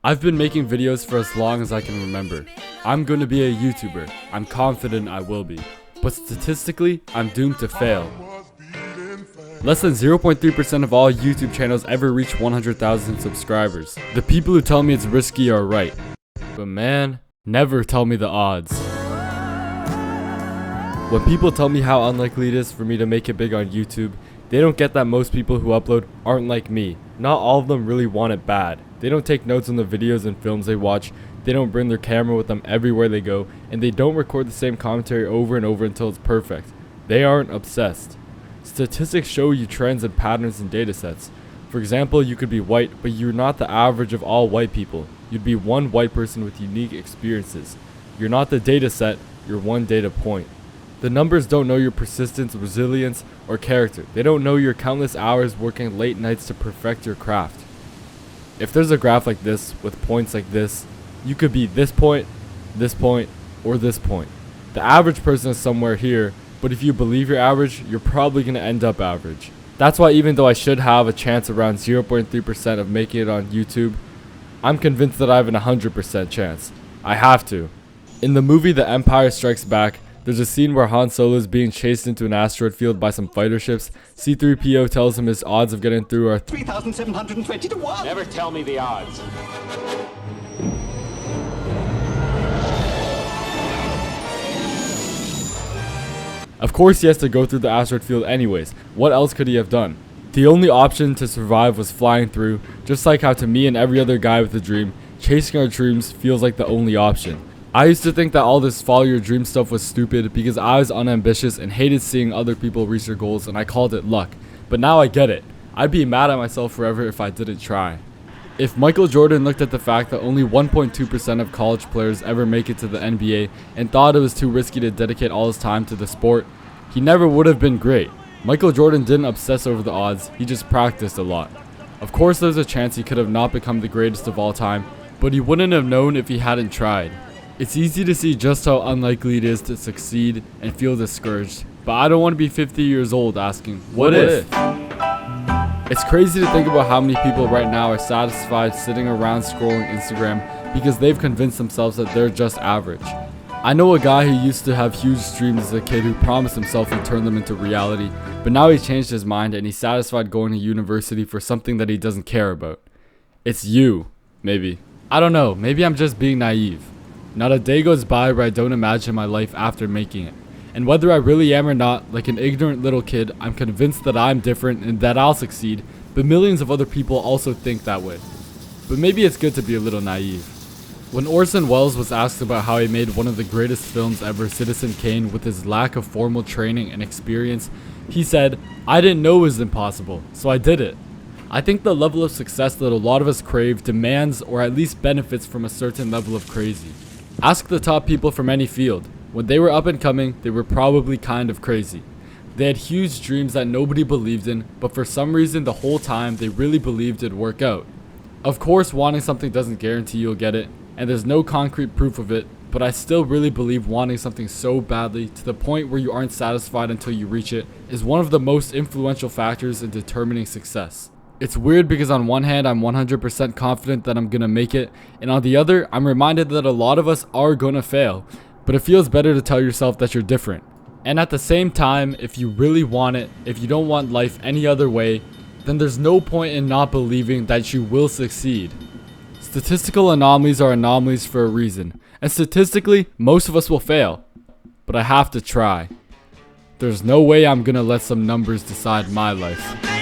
I've been making videos for as long as I can remember. I'm gonna be a YouTuber. I'm confident I will be. But statistically, I'm doomed to fail. Less than 0.3% of all YouTube channels ever reach 100,000 subscribers. The people who tell me it's risky are right. But man, never tell me the odds. When people tell me how unlikely it is for me to make it big on YouTube, they don't get that most people who upload aren't like me. Not all of them really want it bad. They don't take notes on the videos and films they watch, they don't bring their camera with them everywhere they go, and they don't record the same commentary over and over until it's perfect. They aren't obsessed. Statistics show you trends and patterns in datasets. For example, you could be white, but you're not the average of all white people. You'd be one white person with unique experiences. You're not the dataset, you're one data point. The numbers don't know your persistence, resilience, or character. They don't know your countless hours working late nights to perfect your craft. If there's a graph like this, with points like this, you could be this point, or this point. The average person is somewhere here, but if you believe you're average, you're probably going to end up average. That's why even though I should have a chance around 0.3% of making it on YouTube, I'm convinced that I have an 100% chance. I have to. In the movie The Empire Strikes Back, there's a scene where Han Solo is being chased into an asteroid field by some fighter ships. C-3PO tells him his odds of getting through are 3,720 to 1. Never tell me the odds. Of course he has to go through the asteroid field anyways. What else could he have done? The only option to survive was flying through, just like how to me and every other guy with a dream, chasing our dreams feels like the only option. I used to think that all this follow your dream stuff was stupid because I was unambitious and hated seeing other people reach their goals, and I called it luck. But now I get it. I'd be mad at myself forever if I didn't try. If Michael Jordan looked at the fact that only 1.2% of college players ever make it to the NBA and thought it was too risky to dedicate all his time to the sport, he never would have been great. Michael Jordan didn't obsess over the odds, he just practiced a lot. Of course there's a chance he could have not become the greatest of all time, but he wouldn't have known if he hadn't tried. It's easy to see just how unlikely it is to succeed and feel discouraged, but I don't want to be 50 years old asking, what if? It's crazy to think about how many people right now are satisfied sitting around scrolling Instagram because they've convinced themselves that they're just average. I know a guy who used to have huge dreams as a kid who promised himself he'd turn them into reality, but now he's changed his mind and he's satisfied going to university for something that he doesn't care about. It's you, maybe. I don't know, maybe I'm just being naive. Not a day goes by where I don't imagine my life after making it. And whether I really am or not, like an ignorant little kid, I'm convinced that I'm different and that I'll succeed, but millions of other people also think that way. But maybe it's good to be a little naive. When Orson Welles was asked about how he made one of the greatest films ever, Citizen Kane, with his lack of formal training and experience, he said, "I didn't know it was impossible, so I did it." I think the level of success that a lot of us crave demands or at least benefits from a certain level of crazy. Ask the top people from any field. When they were up and coming, they were probably kind of crazy. They had huge dreams that nobody believed in, but for some reason the whole time they really believed it'd work out. Of course, wanting something doesn't guarantee you'll get it, and there's no concrete proof of it, but I still really believe wanting something so badly to the point where you aren't satisfied until you reach it is one of the most influential factors in determining success. It's weird because on one hand, I'm 100% confident that I'm gonna make it, and on the other, I'm reminded that a lot of us are gonna fail, but it feels better to tell yourself that you're different. And at the same time, if you really want it, if you don't want life any other way, then there's no point in not believing that you will succeed. Statistical anomalies are anomalies for a reason, and statistically, most of us will fail, but I have to try. There's no way I'm gonna let some numbers decide my life.